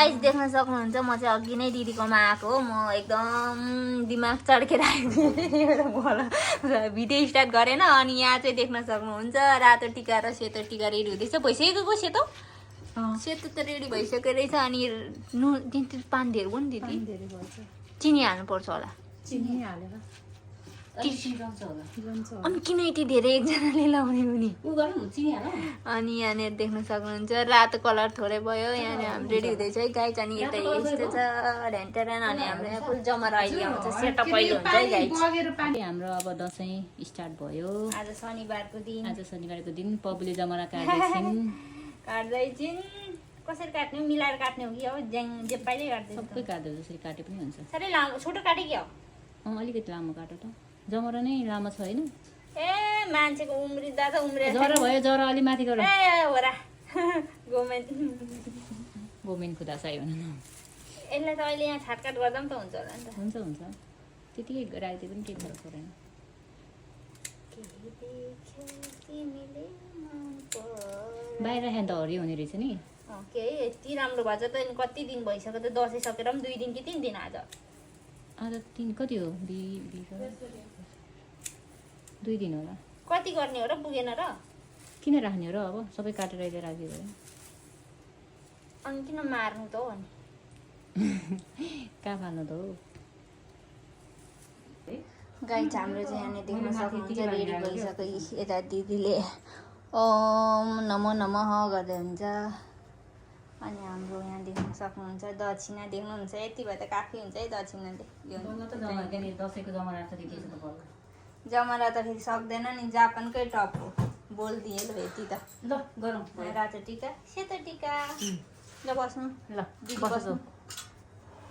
Guys देख्न सक्नुहुन्छ म चाहिँ अघि नै दिदीकोमा आएको हो। म एकदम दिमाग चड्केर आएको भिडियो स्टार्ट गरेन। अनि यहाँ चाहिँ देख्न सक्नुहुन्छ रातो टिका र सेतो टिका रेडी हुँदैछ। भइसकेको सेतो सेतो त रेडी भइसकेको रहेछ। अनि पानी धेरै भयो नि दिदी, चिनी हाल्नुपर्छ होला। चिनी हालेर अनि किन यति धेरै एकजनाले लाउने हुने। अनि यहाँनिर देख्न सक्नुहुन्छ रातो कलर थोरै भयो। यहाँनिर हाम्रो रेडी हुँदैछ है गाइस। अनि यता यस्तो छ ढ्यान्टेरन। अनि हाम्रो यहाँ फुल जमरा अहिले आउँछ, सेटअप अहिले हुन्छ है गाइस। हाम्रो अब दसैँ स्टार्ट भयो। आज शनिबारको दिन पबुले जमरा काट्दैछिन्। कसरी काट्ने हो, मिलाएर काट्ने हो कि अब जे पाइले काट्दै सबै काट्दै जसरी काटे पनि हुन्छ। साह्रै लामो छोटो काटे कि हो? अलिकति लामो काटो त, जमरा नै लामो छ होइन। ए मान्छेको उम्रिँदा त उम्रिन्छ। जरा भयो, जरा अलि माथि गर। ए हो र गोमेन खुदा चाहियो भने यसलाई त अहिले यहाँ छाटकाट गर्दा पनि त हुन्छ होला नि त। हुन्छ त्यतिकै राख्दै पनि केही फरक परेन। बाहिर राखेर त हरियो हुने रहेछ नि। के यति राम्रो भएछ त। कति दिन भइसक्यो त, दसैँ सकेर पनि 2 दिन कि 3 दिन आज। आज 3 कति हो? 2 दिन होला। कति गर्ने हो र, पुगेन र? किन राख्ने हो र, अब सबै काटेर अहिले राखिदियो भयो। अनि किन मार्नु त हो अनि कहाँ फाल्नु त हो। गाइस हाम्रो चाहिँ यहाँनिर देख्न सक्नुहुन्छ रेडी भइसक्यो। यता दिदीले ओम नमो नमः गर्दै हुन्छ। अनि हाम्रो यहाँ देख्न सक्नुहुन्छ दक्षिणा देख्नुहुन्छ। यति भए त काफी हुन्छ है दक्षिणाले। दसैँको जमरा त देखिएछ त बल्ल। जमरा त फेरि सक्दैन नि, जापानकै टप हो। बोलिदिए ल यति त। ल गरौँ। रातो टिका सेतो टिका। ल बस्नु, ल दिदी बस्नु।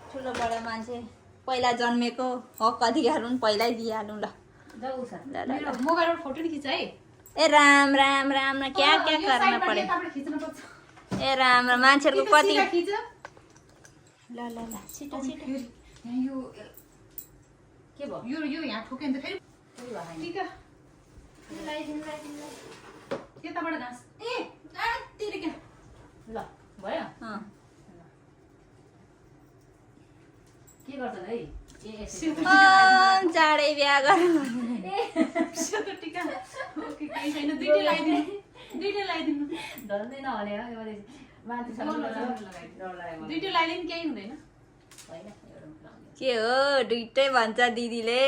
ठुलो बडा मान्छे पहिला जन्मेको हक अधिकार पनि पहिल्यै दिइहालौँ ल। मोबाइलबाट फोटो नि खिच है। ए राम राम राम क्या क्या गर्न पर्यो। ए राम राम मान्छेहरूको कति। ल ल ल छिटो छिटो। के भयो यो यहाँ ठोक्यो नि त फेरि टिका यताबाट घाँस। ए तेरो क्या ल भयो। के गर्छन् है? चाँडै बिहा गरौँ। सेतो टिका ओके केही छैन। दुईटै लगाइदिनु धन्दै नहने हो माथि दुईटै लगाइदिनु केही हुँदैन। के हो दुइटै भन्छ दिदीले।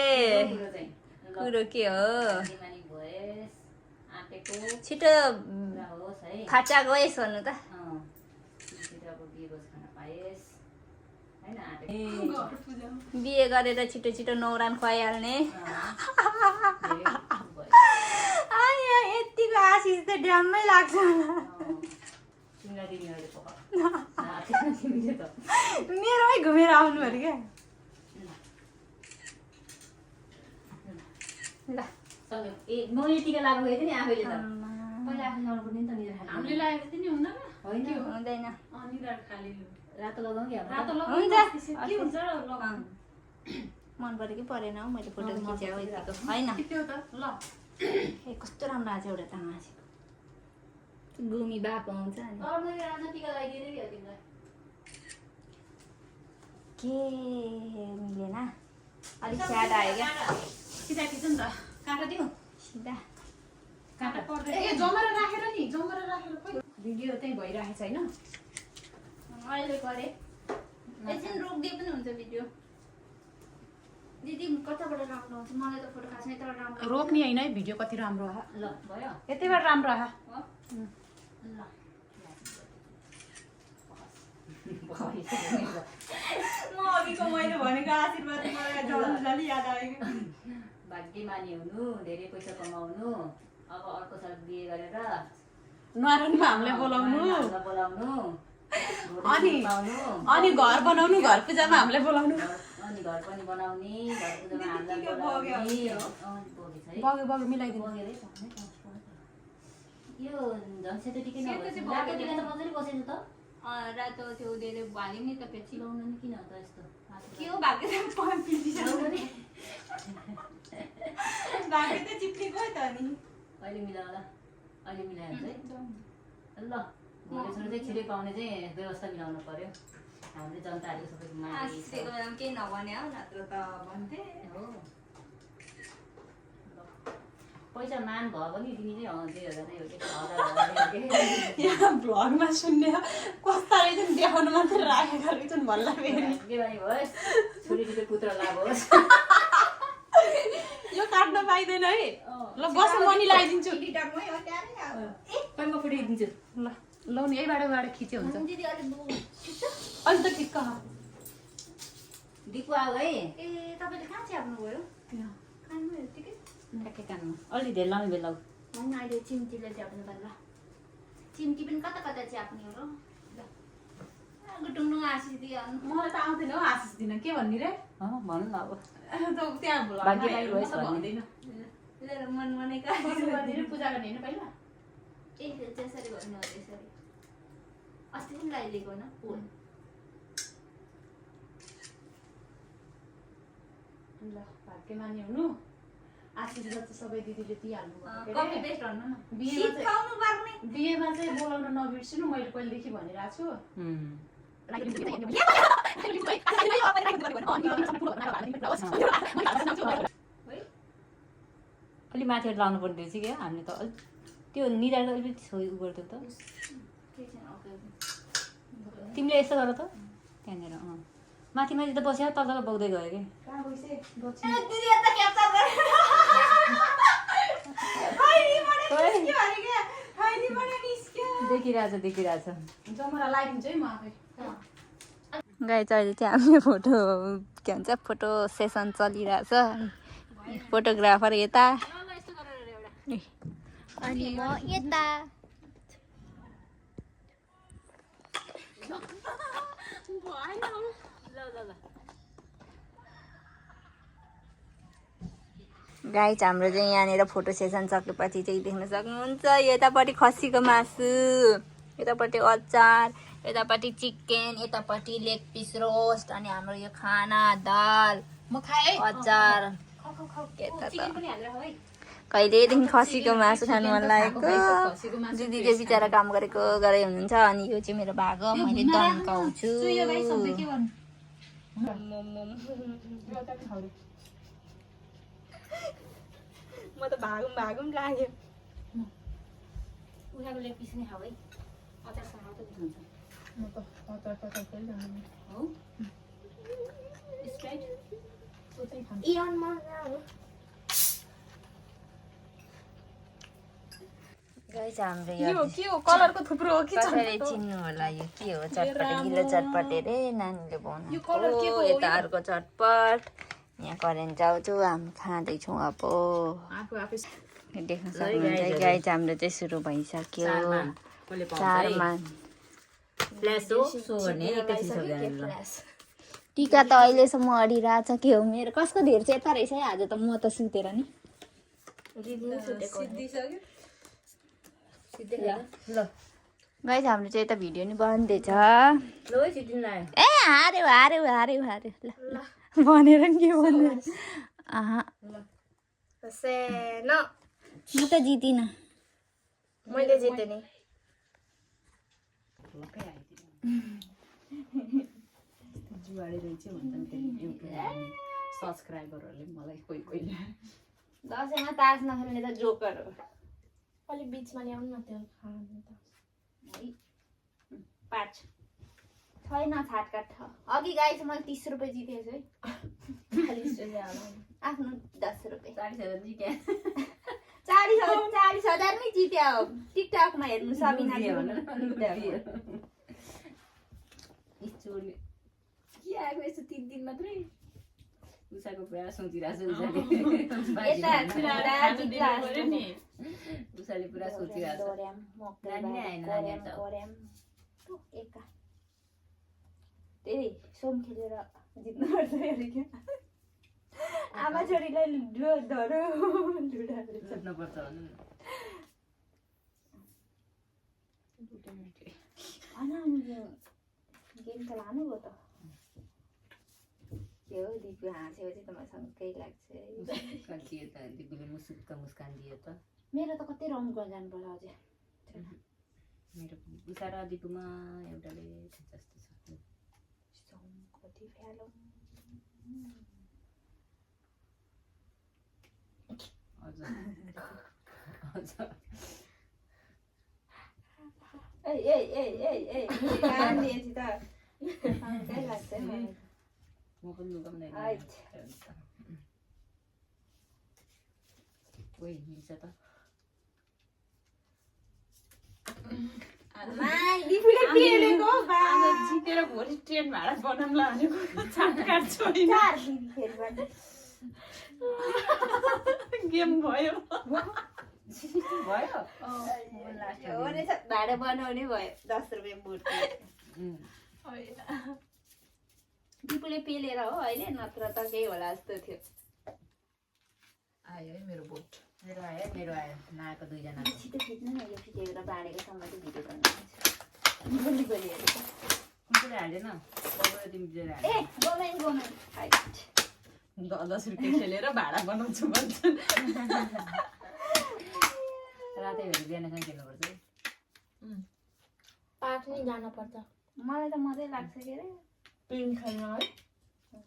कुरो के हो? छिटो खाचा गएस् भन्नु त। बिहे गरेर छिटो छिटो नौरान खुवाइहाल्ने। यतिको आशिष त ड्याममै लाग्छ मेरोमै घुमेर आउनु अरे क्या। ल टिका लाग्नु गएको नि आफैले त पहिला आफू लगाउनु पर्ने नि त निर हामीले लगाएको थियो नि हुँदैन होइन हुँदैन। निधार खाली रातो लगाउँ कि रातो हुन्छ के हुन्छ लगाउनु मन पऱ्यो कि परेन हौ। मैले फोटो खिचेको यतिको होइन। त्यो त ल ए कस्तो राम्रो आएको छ एउटा तामासेको गुमी बाप आउँछ नि। टिका लगाइदिने नि तिमीलाई के मिलेन अलिक स्याड आयो क्या। सिधा खिच नि त काटा दिउँ सिधा काटा पर्दैन। ए जमरा राखेर नि जमरा राखेर भिडियो त्यही भइरहेको छैन। अहिले गरेँ एकछिन रोकिदिए पनि हुन्छ भिडियो। दिदी कताबाट राम्रो आउँछ? मलाई त फोटो खास तर राम्रो रोक्ने होइन है भिडियो कति राम्रो आयो। ल भयो यतैबाट राम्रो आयो। म अघिको मैले भनेको आशीर्वाद मलाई जल्दी याद आयो। भाग्यमानी हुनु, धेरै पैसा कमाउनु, अब अर्को साल बिहे गरेर न्वारानमा हामीलाई बोलाउनु बोलाउनु अनि घर बनाउनु, घर पूजामा हामीलाई बोलाउनु। अनि घर पनि बनाउने, घर पूजामा हामीलाई बोलाउने। बग्यो बग्यो मिलाइदिनु। यो झन् सेतो टिकै नभए रातो टिका त मजाले बसेछ त। रातो त्यो धेरै भाल्यो नि त पेची लाउनु नि किन त यस्तो के हो भाग्य त भाग्य त चिप्लेको त नि। अहिले मिलाउला अहिले मिलाइहाल्छ है। ल छोरी चाहिँ छिटै पाउने चाहिँ व्यवस्था मिलाउनु पर्यो। हाम्रो जनताहरू सबैको माया आशिषको बेलामा केही नभने हो नत्र त भन्थे हो पैसा मान भयो भने तिमी चाहिँ 2000 नै हो कि 1000 यहाँ भ्लगमा सुन्ने कस्ताले चाहिँ देखाउनु मात्रै राखेको रहेछन् भन्ला फेरि दिवाली भयो छोरीको पुत्र लाभ होस् यो काट्न पाइँदैन है ल बस मनी लगाइदिन्छु एडिटरमै हो त्यहाँनै खै म फुटाइदिन्छु ल ल नि यहीबाट खिच्यो हुन्छ दिदी अलि अलि त ठिक्क दिपु आऊ है ए तपाईले कहाँ च्याप्नु भयो कान्नु यतिकै ठ्याक्कै कानमा अलि धेरै लाउने बेला होइन अहिले चिम्टीले च्याप्नु पर्ला चिम्टी पनि कता कता च्याप्ने हो र गुटुङ्नु आशिष दिइहाल्नु मलाई त आउँदैन हौ आशिष दिन के भन्ने रे भन्नु न अब त्यहाँ भ्लगमा भाग्यमानी हेर्नु भएछ त भन्दैन मन मनेका कसो गरिदिनु पूजा गर्ने होइन पहिला ए त्यसरी भन्नु हो त्यसरी अस्ति पनि लगाइदिएको न फुल ल भाग्यमानी हुनु आशिष जति सबै दिदीले दिइहाल्नु कपी पेस्ट भन्नु न बिहेमा चाहिँ सिकाउनु पर्ने बिहेमा चाहिँ बोलाउन नबिर्सिनु मैले पहिलेदेखि भनिरहेको छु अलि माथि लाउनु पर्ने रहेछ क्या हामीले त अलिक त्यो निधार त अलिकति छोइ उ गर्थ्यो त तिमीले यस्तो गर त त्यहाँनिर माथि माथि त बस्यो तल तल बग्दै गयो कि दिदी यता क्याप्चर गरेर देखिरहेछ जमरा लगाइदिन्छु है म आफै गाई चाहिँ चाहिँ हामीले फोटो के भन्छ फोटो सेसन चलिरहेछ फोटोग्राफर यता अनि म यता गाइज हाम्रो चाहिँ यहाँनिर फोटो सेसन सकेपछि चाहिँ देख्न सक्नुहुन्छ यतापट्टि खसीको मासु यतापट्टि अचार यतापट्टि चिकन यतापट्टि लेग पिस रोस्ट अनि हाम्रो यो खाना दाल म खाए अचार कहिलेदेखि खसीको मासु खानु मन लागेको दिदी चाहिँ बिचरा काम गरेको गरे हुनुहुन्छ अनि यो चाहिँ मेरो भाग हो मैले तन्काउँछु म त भागौँ लाग्यो उनीहरूको लेग पिस नै खाऊ है अचारसँग मात्रै हुन्छ म त अचार खेल्नु हो स्प्राइट सोचै खानु इयन मजा हो गाइस हाम्रो यो के हो कलरको थुप्रो हो कि कसैले चिन्नु होला यो के हो चटपटे गिलो चटपटे रे नानीले यो कलर के बनाएको को हो? यता अर्को चटपट यहाँ करेन्ट जाउँछु हामी खाँदैछौँ अब आफू आफै देख्न सक्नुहुन्छ गाइस हाम्रो चाहिँ सुरु भइसक्यो चारमा फ्ल्यास हो सो गर्ने एकैछिन सक्दैन टिका त अहिलेसम्म अडिरहेछ के हो मेरो कसको धेर चाहिँ यता रहेछ है आज त म त सुतेर नि ल गाइस हाम्रो चाहिँ यता भिडियो नि बन्दैछ ल सिटिङ लाग्यो ए हार्यो ल ल भनेर नि के भन्नु आहा म त जितिनँ मैले जितेँ नि जुवाडे रहेछ भन्छन् फेरि युट्युब सब्सक्राइबरहरूले मलाई कोही कोही दसैँमा तास नखेल्ने त जोकर हो अलिक बिचमा ल्याउनु न त्यो खानु त पाँच छैन छाटकाट अघि गाइस मैले 30 रुपियाँ जितेको छु है आफ्नो 10 रुपियाँ 40,000 जित्या 40,000 नै जित्या हो टिकटकमा हेर्नु सबिना चोरले के आएको यस्तो 3 दिन मात्रै उषाको पुरा सोचिरहेको उषाले पुरा सोचिरहेको त्यही सोम खेलेर जित्नु पर्छ आमा छोरीलाई सोध्नुपर्छ गेम त लानु भयो त के हो दिपु हाँसेपछि त मसँग केही लाग्छ कति त दिपुले मुसुक्क मुस्कान दियो त मेरो त कतै रम गर्न जानु पर्ला अझै मेरो उषा र दिपुमा एउटाले जस्तो छ माथि फ्यालौँ। हजुर हजुर ए ए ए ए ए कान दिएछ त हल्कै लाग्छ मलाई। म पनि लुगा पनि आइट। ओइ मिल्छ त दिदीले पेलेको बा आज जितेर भोलि ट्रेन भाडा बनाउँला भनेको छाट काट्छु होइन चार दिदी फेरि गेम भयो भयो हो रहेछ भाडा बनाउने भयो 10 रुपियाँ बुट। दिपुले पेलेर हो अहिले, नत्र त केही होला जस्तो थियो। आयो है मेरो बोट मेरो आयो नआएको 2 जना छिटो खिच्नु न, यो फिटेर बाँडेको सम्म चाहिँ भिडियो बनाउँछु। गोली गोली हेरेको। कुकुरले हाल्दैन कहिले तिमी बिजेर हाल्छ ए गोमेन हाइट। 10 रुपियाँ खेलेर भाडा बनाउँछु भन्छन्। रातै भेरि बिहानसँग खेल्नुपर्छ है पार्क नै जानुपर्छ। मलाई त मजै लाग्छ के अरे पिङ खेल्न है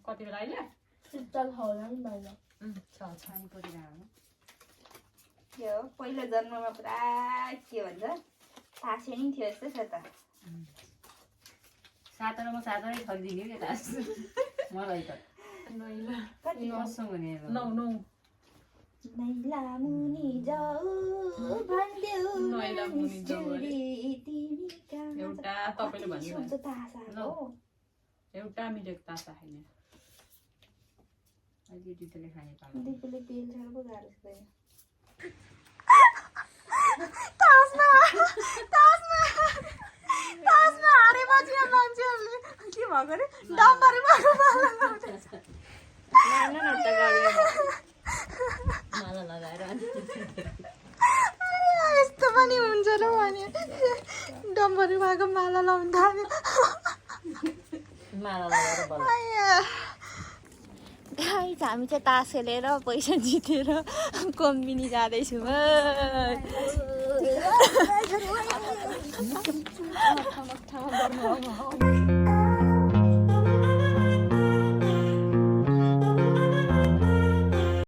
कति बेला अहिले शीतल होला नि बाहिर। पानी परिरहेको के हो पहिलो जन्ममा पुरा के भन्छ तासेनी थियो जस्तो छ त। सातरमा खरिदिने नि लास मलाई त नैला कति कसम हुने नौ नैला मुनि जाऊ भन्देऊ नैला मुनि जाऊ अरे। तिमी कहाँ एउटा तपाईँले भन्नु हुन्छ तासा हो। एउटा मिलेको तासा खाने अहिले दिदीले खाने पालो दिदीले पेल्छ पो गाह्रो छैन। तासमा हारेपछि मान्छेहरूले के भएको अरे डम्बरमा माला लगाएर यस्तो पनि हुन्छ र भने डम्बरी भएको माला लाउनु थाल्यो। माला लगाएर बल गाइस हामी चाहिँ तास खेलेर पैसा जितेर कम्बिनी जाँदैछौँ। ठाउँमा गर्नु